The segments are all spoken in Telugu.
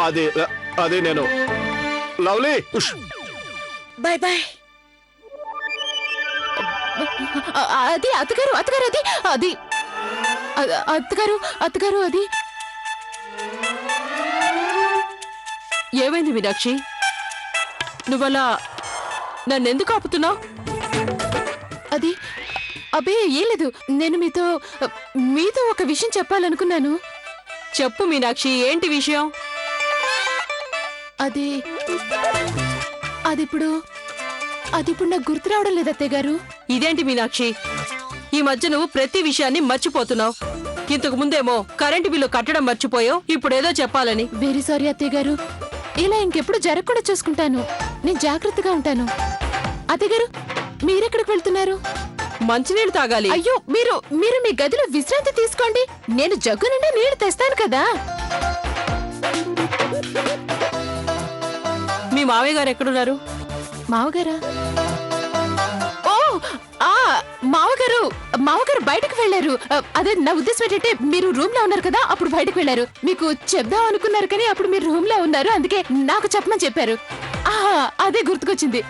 అది అది నేను లవ్లీ బాయ్ బాయ్. అది అత్తగారు అత్తగారు అది అది అత్తగారు అత్తగారు అది ఏమైంది మీనాక్షి? నువ్వలా నన్నెందుకు ఆపుతున్నావు? అది అబ్బే ఏం లేదు, నేను మీతో ఒక విషయం చెప్పాలనుకున్నాను. చెప్పు మీనాక్షి, ఏంటి విషయం? అది ఇప్పుడు నాకు గుర్తు రావడం లేదు అత్తయ్య గారు. ఇదేంటి మీనాక్షి, ఈ మధ్య నువ్వు ప్రతి విషయాన్ని మర్చిపోతున్నావు. ఇంతకు ముందేమో కరెంటు బిల్లు కట్టడం మర్చిపోయావు, ఇప్పుడేదో చెప్పాలని. వెరీ సారీ అత్తయ్య గారు, ఇలా ఇంకెప్పుడు జరగకుండా చూసుకుంటాను. నేను జాగ్రత్తగా ఉంటాను. అత్తయ్య గారు, మీరెక్కడికి వెళ్తున్నారు? మంచినీళ్ళు తాగాలి. అయ్యో, మీరు మీ గదిలో విశ్రాంతి తీసుకోండి. నేను జగ్గు నిండా నీళ్లు తెస్తాను కదా. మీ మావయ్య గారు ఎక్కడున్నారు? మావగారా? ఓ మావగారు బయటకు వెళ్లారు. అదే నా ఉద్దేశం ఏంటంటే, మీరు రూమ్ లో ఉన్నారు కదా, అప్పుడు బయటకు వెళ్లారు. మీకు చెప్దాం అనుకున్నారు కానీ అప్పుడు మీరు రూమ్ లో ఉన్నారు, అందుకే నాకు చెప్పమని చెప్పారు. అదే గుర్తుకొచ్చింది.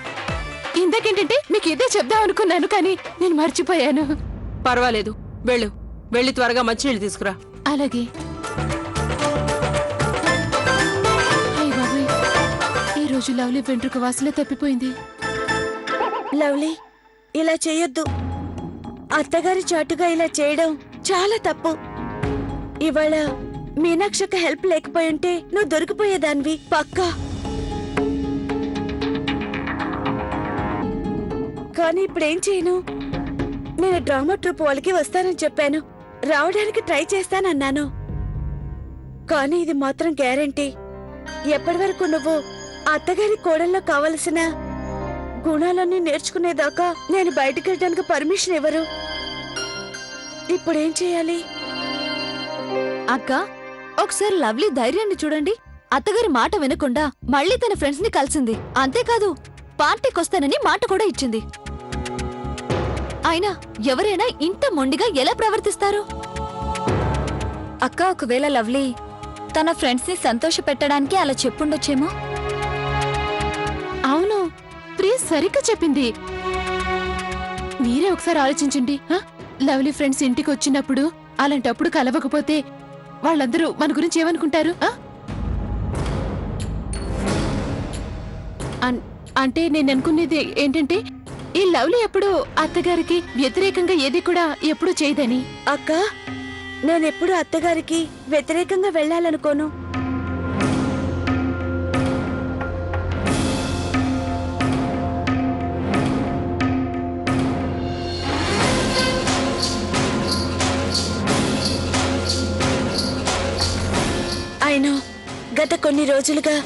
ఇందాకేంటంటే మీకు ఇదే చెప్దాం అనుకున్నాను కానీ నేను మర్చిపోయాను. పర్వాలేదు, వెళ్ళి త్వరగా మంచినీళ్ళు తీసుకురా. అలాగే. ఈ రోజు లవ్లీ వెంట్రుక వాసన తప్పిపోయింది. లవ్లీ, ఇలా చేయొద్దు. అత్తగారి చాటుగా ఇలా చేయడం చాలా తప్పు. ఇవాళ మీనాక్షక హెల్ప్ లేకపోయింటే నువ్వు దొరికిపోయేదానివి పక్కా. కానీ ఇప్పుడేం చేయను? నేను డ్రామా ట్రూప్ వాళ్ళకి వస్తానని చెప్పాను, రావడానికి ట్రై చేస్తానన్నాను. కానీ ఇది మాత్రం గ్యారెంటీ. ఎప్పటి వరకు నువ్వు అత్తగారి కోడల్లో కావలసిన గుణాలన్నీ నేర్చుకునేదాకా నేను బయటికి వెళ్ళడానికి పర్మిషన్ ఇవ్వరు. ఇప్పుడేం చేయాలి? అక్క, ఒకసారి లవ్లీ ధైర్యాన్ని చూడండి. అత్తగారి మాట వినకుండా మళ్ళీ తన ఫ్రెండ్స్ ని కలిసింది. అంతేకాదు, పార్టీకొస్తానని మాట కూడా ఇచ్చింది. అయినా ఎవరైనా ఇంత మొండిగా ఎలా ప్రవర్తిస్తారు? అక్క, ఒకవేళ లవ్లీ తన ఫ్రెండ్స్ ని సంతోష పెట్టడానికి అలా చెప్పుండొచ్చేమో. అవును, ప్లీజ్ సరిగ్గా చెప్పింది. మీరే ఒకసారి ఆలోచించండి. లవ్లీ ఫ్రెండ్స్ ఇంటికి వచ్చినప్పుడు అలాంటప్పుడు కలవకపోతే వాళ్ళందరూ మన గురించి ఏమనుకుంటారు? అంటే నేను అనుకునేది ఏంటంటే, ఈ లవ్లీ ఎప్పుడు అత్తగారికి వ్యతిరేకంగా ఏది కూడా ఎప్పుడు చేయదని. అక్క, నేనెప్పుడు అత్తగారికి వ్యతిరేకంగా వెళ్ళాలనుకోను. అయినా గత కొన్ని రోజులుగా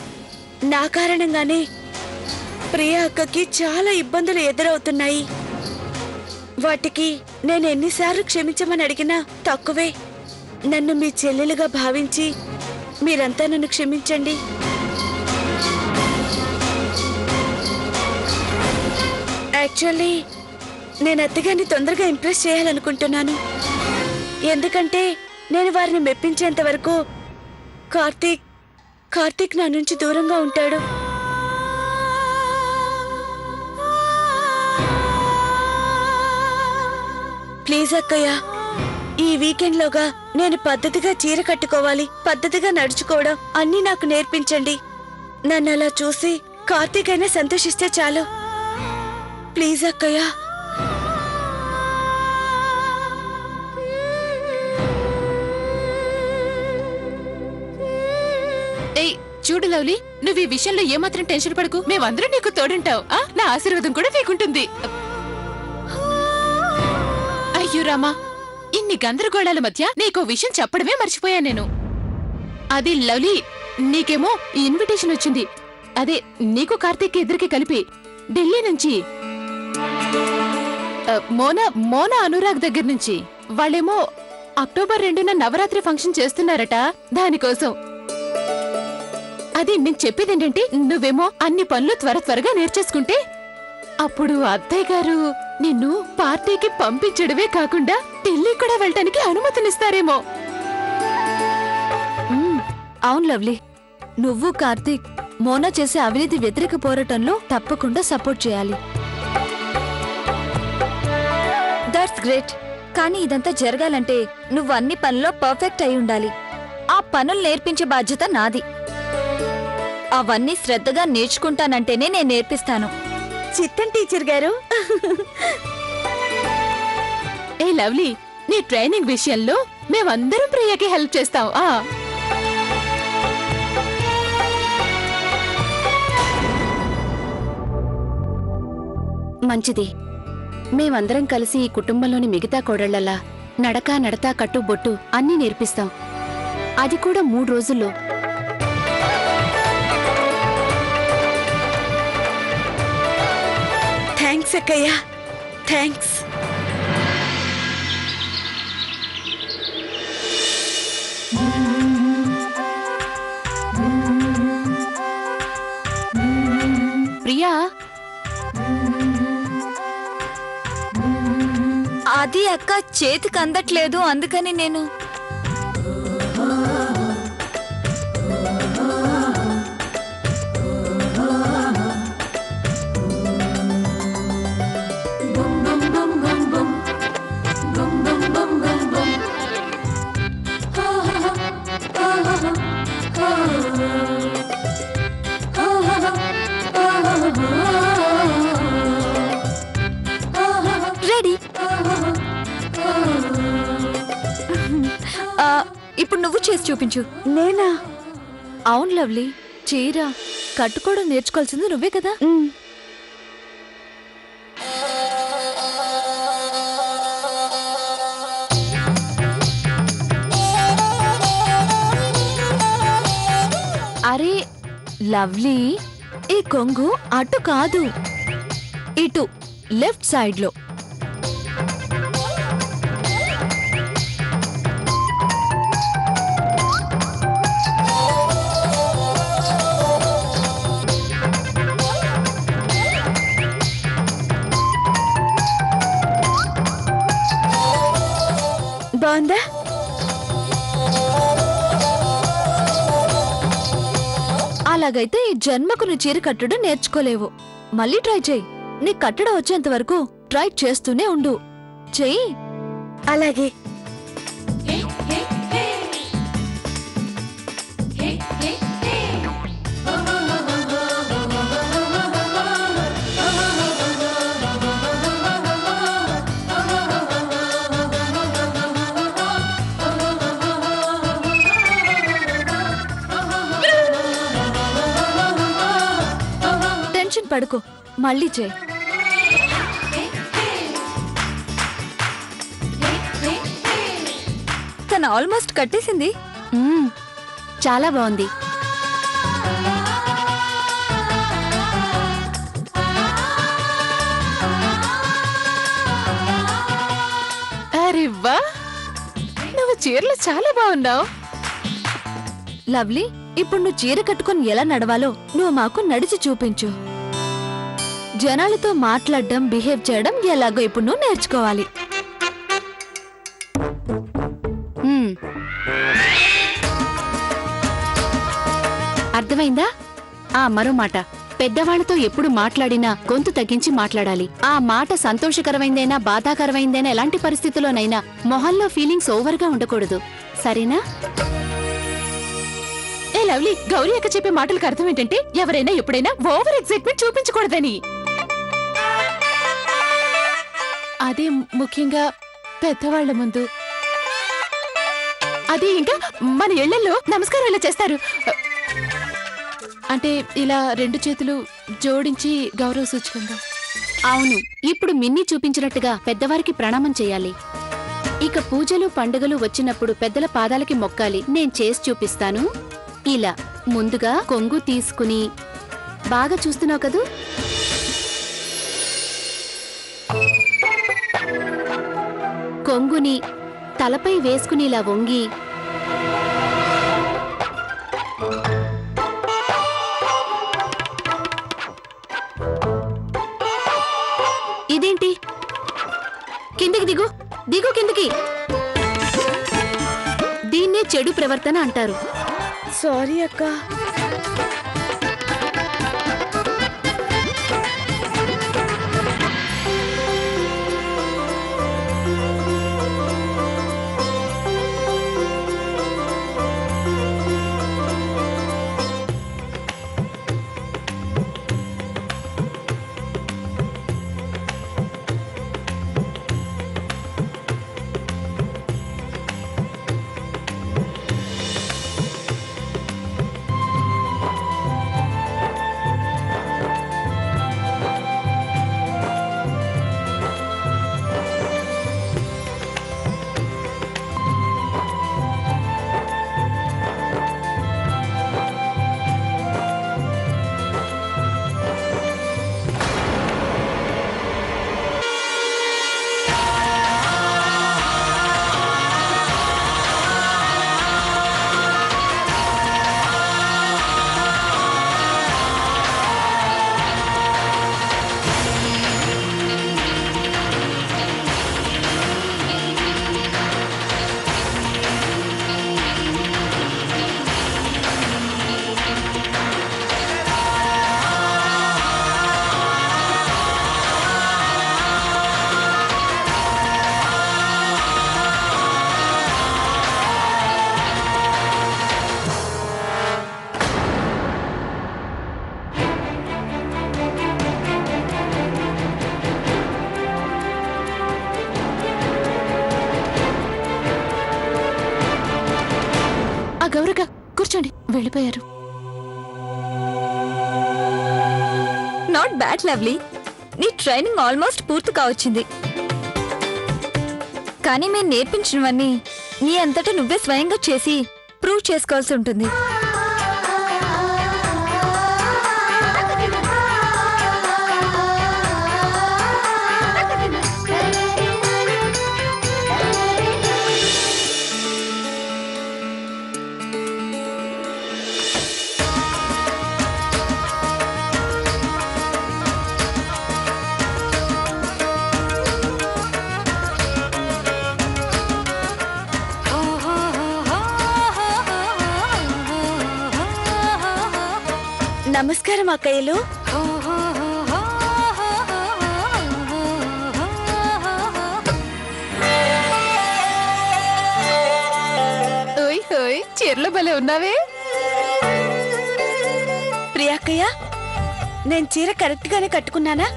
నా కారణంగానే ప్రియా అక్కకి చాలా ఇబ్బందులు ఎదురవుతున్నాయి. వాటికి నేను ఎన్నిసార్లు క్షమించమని అడిగినా తక్కువే. నన్ను మీ చెల్లెలుగా భావించి మీరంతా నన్ను క్షమించండి. యాక్చువల్లీ నేను అత్తగారిని తొందరగా ఇంప్రెస్ చేయాలనుకుంటున్నాను. ఎందుకంటే నేను వారిని మెప్పించేంత వరకు కార్తీక్ నా నుంచి దూరంగా ఉంటాడు. ప్లీజ్ అక్కయ్య, ఈ వీకెండ్ లోగా నేను పద్ధతిగా చీర కట్టుకోవాలి, పద్ధతిగా నడుచుకోవడం అన్నీ నాకు నేర్పించండి. నన్ను అలా చూసి కార్తీక్ అయినా సంతోషిస్తే చాలు. ప్లీజ్ అక్కయ్య. చూడు లవ్లీ, నువ్వు ఈ విషయంలో ఏమాత్రం టెన్షన్ పడకు. మేమందరం నీకు తోడుంటావు. నా ఆశీర్వాదం కూడా నీకుంటుంది. అయ్యో రామా, ఇన్ని గందరగోళాల మధ్య నీకో విషయం చెప్పడమే మర్చిపోయా నేను. అది లవ్లీ, నీకేమో ఈ ఇన్విటేషన్ వచ్చింది. అదే నీకు కార్తీక్ ఇద్దరికి కలిపి ఢిల్లీ నుంచి, మోనా అనురాగ్ దగ్గర నుంచి. వాళ్ళేమో అక్టోబర్ 2న నవరాత్రి ఫంక్షన్ చేస్తున్నారట. దానికోసం అది నేను చెప్పేది ఏంటంటే, నువ్వేమో అన్ని పనులు త్వరగా నేర్చేసుకుంటే అప్పుడు అత్తయ్య గారు నిన్ను పార్టీకి పంపించడమే కాకుండా ఢిల్లీ కూడా వెళ్ళటానికి అనుమతినిస్తారేమో. అవును లవ్లీ, నువ్వు కార్తీక్ మోనా చేసే అవినీతి వ్యతిరేక పోరాటంలో తప్పకుండా సపోర్ట్ చేయాలి. That's great. కానీ ఇదంతా జరగాలంటే నువ్వు అన్ని పనుల్లో పర్ఫెక్ట్ అయి ఉండాలి. ఆ పనులు నేర్పించే బాధ్యత నాది. అవన్నీ శ్రద్ధగా నేర్చుకుంటానంటేనే నేను నేర్పిస్తాను. చిత్తం టీచర్ గారు. ఏ లవ్లీ, నీ ట్రైనింగ్ విషయంలో మేమందరం ప్రియకి హెల్ప్ చేస్తాం. మంచిది. మేమందరం కలిసి ఈ కుటుంబంలోని మిగతా కోడళ్లలా నడక, నడత, కట్టు, బొట్టు అన్నీ నేర్పిస్తాం. అది కూడా 3 రోజుల్లో. థ్యాంక్స్ అక్కయ్య, థ్యాంక్స్. ప్రియా, అది అక్క చేతికి అందట్లేదు, అందుకని నేను రెడీ. ఇప్పుడు నువ్వు చేసి చూపించు. నేనా? అవును లవ్లీ, చీర కట్టుకోవడం నేర్చుకోవాల్సింది నువ్వే కదా. అరే లవ్లీ, ఈ కొంగు అటు కాదు, ఇటు లెఫ్ట్ సైడ్ లో. బాగుందా? అలాగైతే ఈ జన్మకు నీ చీర కట్టడం నేర్చుకోలేవు. మళ్ళీ ట్రై చేయి. నీ కట్టడం వచ్చేంత వరకు ట్రై చేస్తూనే ఉండు. చెయ్యి. అలాగే. టెన్షన్ పడుకో, మళ్ళీ చేయి. తను ఆల్మోస్ట్ కట్టేసింది. చాలా బాగుంది. అరేవ్వా, నువ్వు చీరలు చాలా బాగున్నావు. లవ్లీ, ఇప్పుడు నువ్వు చీర కట్టుకొని ఎలా నడవాలో నువ్వు మాకు నడిచి చూపించు. జనాలతో మాట్లాడడం, బిహేవ్ చేయడం ఎలాగో ఇప్పుడు నువ్వు నేర్చుకోవాలి. అర్థమైందా? మరో మాట, పెద్దవాళ్లతో ఎప్పుడు మాట్లాడినా గొంతు తగ్గించి మాట్లాడాలి. ఆ మాట సంతోషకరమైందైనా బాధాకరమైందైనా ఎలాంటి పరిస్థితుల్లోనైనా మొహంలో ఫీలింగ్స్ ఓవర్గా ఉండకూడదు. సరేనా? ఏ లవ్లీ, గౌరీ అక్క చెప్పే మాటలకు అర్థం ఏంటంటే ఎవరైనా ఎప్పుడైనా ఓవర్ ఎక్సైట్మెంట్ చూపించకూడదని. అదే ముఖ్యంగా పెద్దవాళ్ల ముందు. అది ఇంకా మన ఇళ్లలో నమస్కారం ఇలా చేస్తారు, అంటే ఇలా 2 చేతులు జోడించి గౌరవ సూచకంగా. అవును, ఇప్పుడు మిన్ని చూపించినట్టుగా పెద్దవారికి ప్రణామం చేయాలి. ఇక పూజలు పండుగలు వచ్చినప్పుడు పెద్దల పాదాలకి మొక్కాలి. నేను చేసి చూపిస్తాను. ఇలా ముందుగా కొంగు తీసుకుని, బాగా చూస్తున్నావు కదూ, కొంగుని తలపై వేసుకుని ఇలా వంగి ఇదేంటి? కిందికి దిగు, దిగు కిందికి. దీన్నే చెడు ప్రవర్తన అంటారు. సారీ అక్క. గౌరక్క కూర్చోండి, వెళ్ళిపోయారు. నాట్ బ్యాడ్ లవ్లీ, నీ ట్రైనింగ్ ఆల్మోస్ట్ పూర్తి కావచ్చింది. కానీ మేము నేర్పించినవన్నీ నీ అంతటా నువ్వే స్వయంగా చేసి ప్రూవ్ చేసుకోవాల్సి ఉంటుంది. నమస్కారం అక్కయ్యలు. ఓయ్ హోయ్, చీరలో భలే ఉన్నావే. ప్రియాక్కయ్య, నేను చీర కరెక్ట్ గానే కట్టుకున్నానా?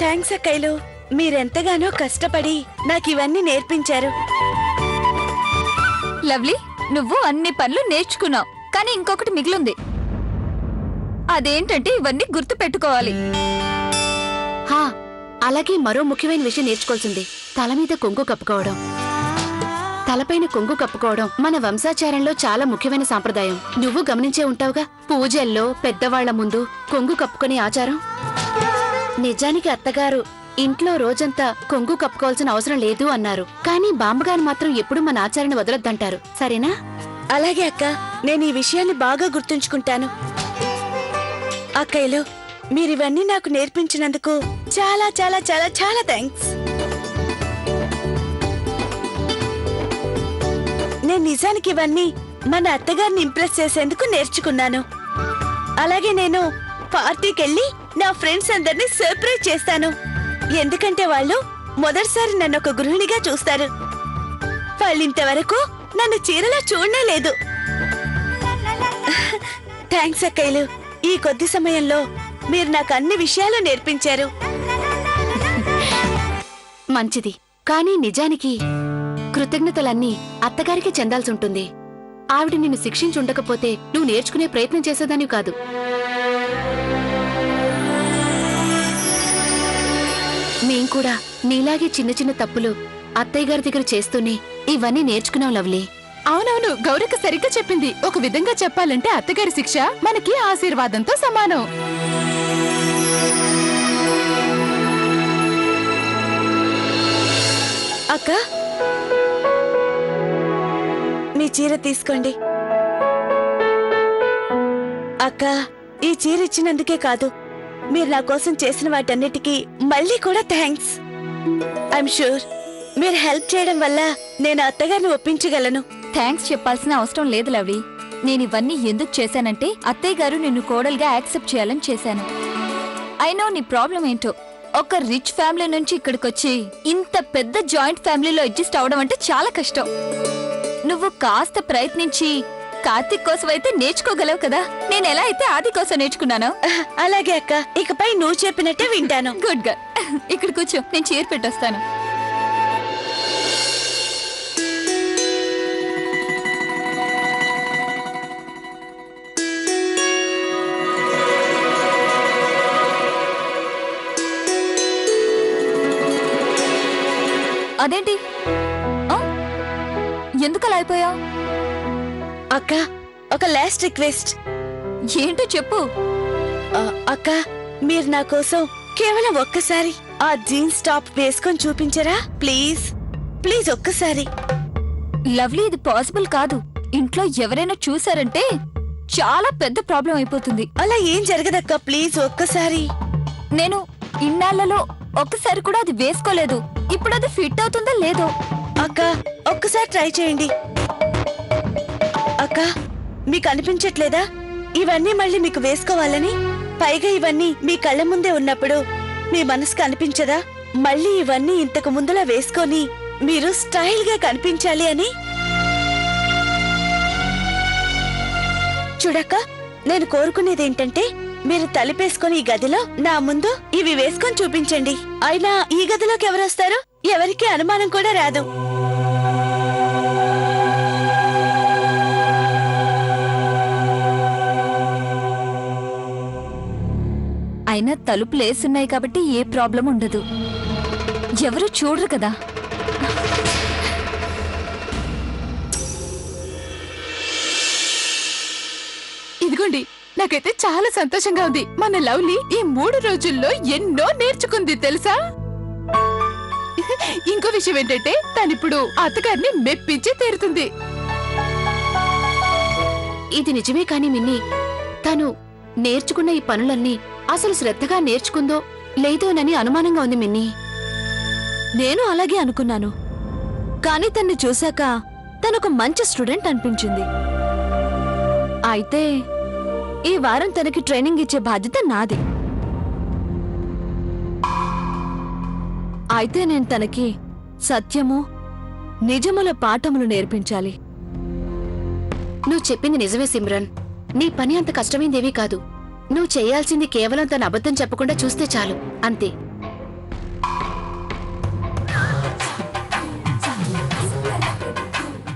థ్యాంక్స్ అక్కయ్యలు, మీరెంతగానో కష్టపడి నాకు ఇవన్నీ నేర్పించారు. లవ్లీ, నువ్వు అన్ని పనులు నేర్చుకున్నావు, కానీ ఇంకొకటి మిగిలింది. అదేంటంటే ఇవన్నీ గుర్తు పెట్టుకోవాలి. హా, అలాగే మరో ముఖ్యమైన విషయం నేర్చుకోవాల్సింది. తల మీద కొంగు కప్పుకోవడం. తలపైన కొంగు కప్పుకోవడం మన వంశాచారంలో చాలా ముఖ్యమైన సాంప్రదాయం. నువ్వు గమనించే ఉంటావుగా, పూజల్లో పెద్దవాళ్ల ముందు కొంగు కప్పుకునే ఆచారం. నిజానికి అత్తగారు ఇంట్లో రోజంతా కొంగు కప్పుకోవాల్సిన అవసరం లేదు అన్నారు. కానీ బామ్మగారు మాత్రం ఎప్పుడూ మన ఆచారాన్ని వదలొద్దంటారు. సరేనా? అలాగే అక్క, నేను ఈ విషయాన్ని బాగా గుర్తుంచుకుంటాను. అక్కయ్యలు, మీరివన్నీ నాకు నేర్పించినందుకు చాలా చాలా చాలా చాలా థ్యాంక్స్. నేను నిజానికి ఇవన్నీ మన అత్తగారిని ఇంప్రెస్ చేసేందుకు నేర్చుకున్నాను. అలాగే నేను పార్టీకెళ్ళి నా ఫ్రెండ్స్ అందరినీ సర్ప్రైజ్ చేస్తాను. ఎందుకంటే వాళ్ళు మొదటిసారి నన్ను ఒక గృహిణిగా చూస్తారు. వాళ్ళింతవరకు నన్ను చీరలో చూడనే లేదు. థ్యాంక్స్ అక్కయ్యలు, ఈ కొద్ది సమయంలో మీరు నాకు అన్ని విషయాలు నేర్పించారు. మంచిది. కానీ నిజానికి కృతజ్ఞతలన్నీ అత్తగారికి చెందాల్సి ఉంటుంది. ఆవిడ నిన్ను శిక్షించుండకపోతే నువ్వు నేర్చుకునే ప్రయత్నం చేసేదానివి కాదు. మేం కూడా నీలాగే చిన్న చిన్న తప్పులు అత్తయ్య గారి దగ్గర చేస్తూనే ఇవన్నీ నేర్చుకున్నాం లవ్లీ. అవునవును, గౌరక్క సరిగ్గా చెప్పింది. ఒక విధంగా చెప్పాలంటే అత్తగారి శిక్ష మనకి ఆశీర్వాదంతో సమానం. అక్క, మీ చీర తీసుకోండి. అక్క, ఈ చీర ఇచ్చినందుకే కాదు, మీరు నా కోసం చేసిన వాటన్నిటికీ మళ్ళీ కూడా థ్యాంక్స్. ఐఎమ్ షూర్ మీరు హెల్ప్ చేయడం వల్ల నేను అత్తగారిని ఒప్పించగలను. థ్యాంక్స్ చెప్పాల్సిన అవసరం లేదు లవ్లీ. నేను ఇవన్నీ ఎందుకు చేశానంటే అత్తయ్య గారు నిన్ను కోడలుగా యాక్సెప్ట్ చేయాలని చేశాను. అయినో నీ ప్రాబ్లం ఏంటో. ఒక రిచ్ ఫ్యామిలీ నుంచి ఇక్కడికొచ్చి ఇంత పెద్ద జాయింట్ ఫ్యామిలీలో అడ్జస్ట్ అవడం అంటే చాలా కష్టం. నువ్వు కాస్త ప్రయత్నించి కార్తీక్ కోసం అయితే నేర్చుకోగలవు కదా. నేను ఎలా అయితే ఆది కోసం నేర్చుకున్నాను. అలాగే అక్క, ఇకపై నువ్వు చెప్పినట్టే వింటాను. గుడ్ గా, ఇక్కడ కూర్చో, నేను చీర పెట్టొస్తాను. అదేంటి ఎందుకలా అయిపోయావు? అక్క, ఒక లాస్ట్ రిక్వెస్ట్. ఏంటో చెప్పు. అక్క, మీరు నా కోసం కేవలం ఒక్కసారి ఆ జీన్స్ టాప్ వేసుకొని చూపించరా? ప్లీజ్ ప్లీజ్, ఒక్కసారి. లవ్లీ, ఇది పాసిబుల్ కాదు. ఇంట్లో ఎవరైనా చూసారంటే చాలా పెద్ద ప్రాబ్లం అయిపోతుంది. అలా ఏం జరగదక్క, ప్లీజ్ ఒక్కసారి. నేను ఇన్నాళ్లలో ఒక్కసారి కూడా అది వేసుకోలేదు. ఇప్పుడు అది ఫిట్ అవుతుందా లేదో. అక్క, ఒక్కసారి ట్రై చేయండి. అక్క, మీకు అనిపించట్లేదా ఇవన్నీ మళ్ళీ మీకు వేసుకోవాలని? పైగా ఇవన్నీ మీ కళ్ళ ముందే ఉన్నప్పుడు మీ మనసుకు అనిపించదా మళ్ళీ ఇవన్నీ ఇంతకు ముందులా వేసుకొని మీరు స్టైల్ గా కనిపించాలి అని? చూడక్క, నేను కోరుకునేది ఏంటంటే మీరు తలిపేసుకొని ఈ గదిలో నా ముందు ఇవి వేసుకొని చూపించండి. అయినా ఈ గదిలోకి ఎవరొస్తారు? ఎవరికీ అనుమానం కూడా రాదు. అయినా తలుపులేసున్నాయి కాబట్టి ఏ ప్రాబ్లం ఉండదు. ఎవరు చూడరు కదా. ఇదిగోండి, నాకైతే చాలా సంతోషంగా ఉంది. మన లవ్లీ ఈ 3 రోజుల్లో ఎన్నో నేర్చుకుంది తెలుసా. ఇంకో విషయం ఏంటంటే తనిప్పుడు అత్తగారిని మెప్పించి తీరుతుంది. ఇది నిజమే కాని మిన్ని, తను నేర్చుకున్న ఈ పనులన్నీ అసలు శ్రద్ధగా నేర్చుకుందో లేదోనని అనుమానంగా ఉంది మిన్ని. నేను అలాగే అనుకున్నాను, కానీ తన్ని చూశాక తనొక మంచి స్టూడెంట్ అనిపించింది. అయితే ఈ వారం తనకి ట్రైనింగ్ ఇచ్చే బాధ్యత నాది. అయితే నేను తనకి సత్యము, నిజముల పాఠములు నేర్పించాలి. నువ్వు చెప్పింది నిజమే సిమ్రన్. నీ పని అంత కష్టమైందేమీ కాదు. నువ్వు చేయాల్సింది కేవలం తన అబద్ధం చెప్పకుండా చూస్తే చాలు, అంతే.